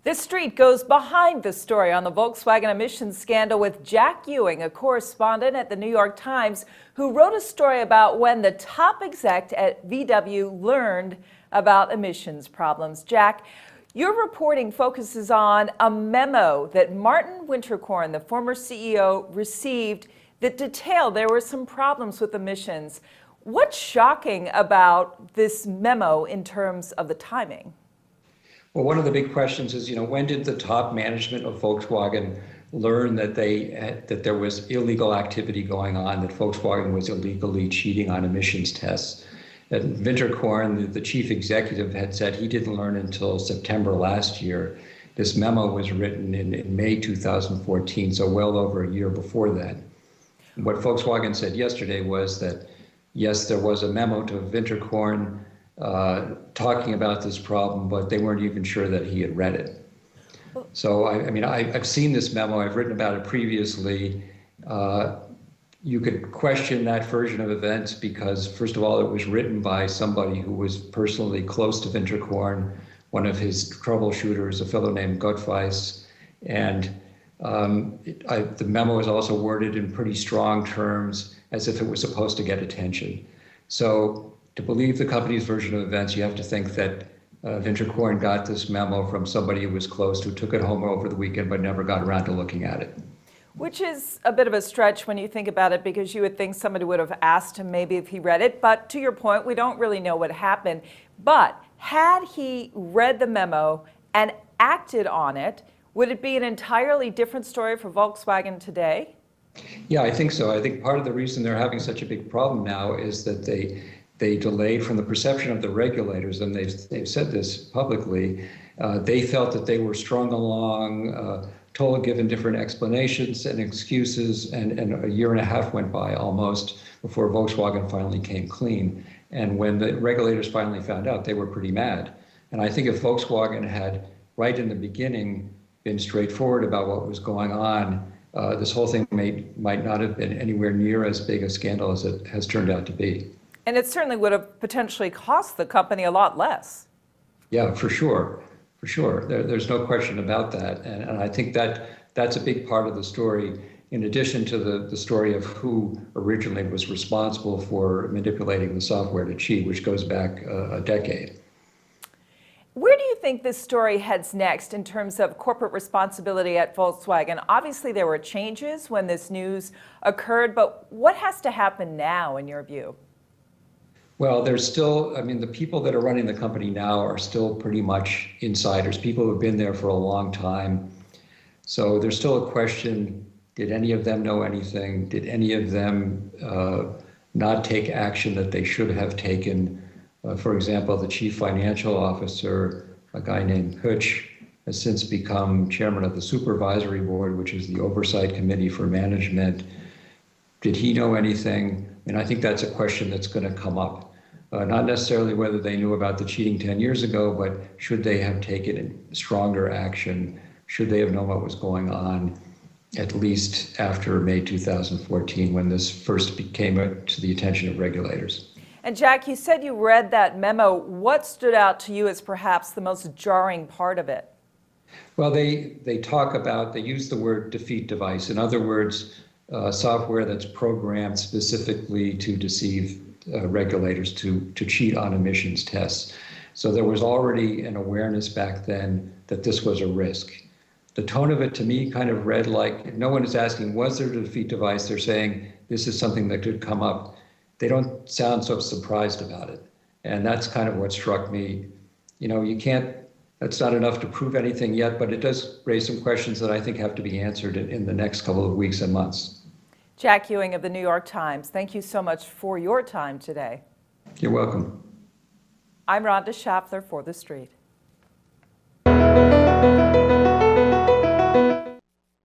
TheStreet goes behind the story on the Volkswagen emissions scandal with Jack Ewing, a correspondent at the New York Times, who wrote a story about when the top exec at VW learned about emissions problems. Jack, your reporting focuses on a memo that Martin Winterkorn, the former CEO, received that detailed there were some problems with emissions. What's shocking about this memo in terms of the timing? Well, one of the big questions is, when did the top management of Volkswagen learn that there was illegal activity going on, that Volkswagen was illegally cheating on emissions tests? And Winterkorn, the chief executive, had said he didn't learn until September last year. This memo was written in May 2014, so well over a year before that. What Volkswagen said yesterday was that, yes, there was a memo to Winterkorn talking about this problem, but they weren't even sure that he had read it. So, I've seen this memo. I've written about it previously. You could question that version of events because, first of all, it was written by somebody who was personally close to Winterkorn, one of his troubleshooters, a fellow named Gottweiss. And the memo is also worded in pretty strong terms as if it was supposed to get attention. So, to believe the company's version of events, you have to think that Winterkorn got this memo from somebody who was close, who took it home over the weekend but never got around to looking at it. Which is a bit of a stretch when you think about it, because you would think somebody would have asked him maybe if he read it. But to your point, we don't really know what happened. But had he read the memo and acted on it, would it be an entirely different story for Volkswagen today? Yeah, I think so. I think part of the reason they're having such a big problem now is that they delayed from the perception of the regulators, and they've said this publicly. They felt that they were strung along, given different explanations and excuses, and a year and a half went by almost before Volkswagen finally came clean. And when the regulators finally found out, they were pretty mad. And I think if Volkswagen had, right in the beginning, been straightforward about what was going on, this whole thing might not have been anywhere near as big a scandal as it has turned out to be. And it certainly would have potentially cost the company a lot less. Yeah, for sure. For sure. There's no question about that. And I think that's a big part of the story, in addition to the story of who originally was responsible for manipulating the software to cheat, which goes back a decade. Where do you think this story heads next in terms of corporate responsibility at Volkswagen? Obviously, there were changes when this news occurred, but what has to happen now, in your view? Well, there's still, the people that are running the company now are still pretty much insiders, people who have been there for a long time. So there's still a question, did any of them know anything? Did any of them not take action that they should have taken? For example, the chief financial officer, a guy named Hutch, has since become chairman of the supervisory board, which is the oversight committee for management. Did he know anything? And I think that's a question that's going to come up. Not necessarily whether they knew about the cheating 10 years ago, but should they have taken stronger action? Should they have known what was going on, at least after May 2014, when this first came to the attention of regulators? And Jack, you said you read that memo. What stood out to you as perhaps the most jarring part of it? Well, they use the word defeat device. In other words, software that's programmed specifically to deceive regulators, to cheat on emissions tests. So there was already an awareness back then that this was a risk. The tone of it to me kind of read like, no one is asking, was there a defeat device? They're saying this is something that could come up. They don't sound so surprised about it. And that's kind of what struck me. That's not enough to prove anything yet, but it does raise some questions that I think have to be answered in the next couple of weeks and months. Jack Ewing of the New York Times, thank you so much for your time today. You're welcome. I'm Rhonda Schaffler for TheStreet.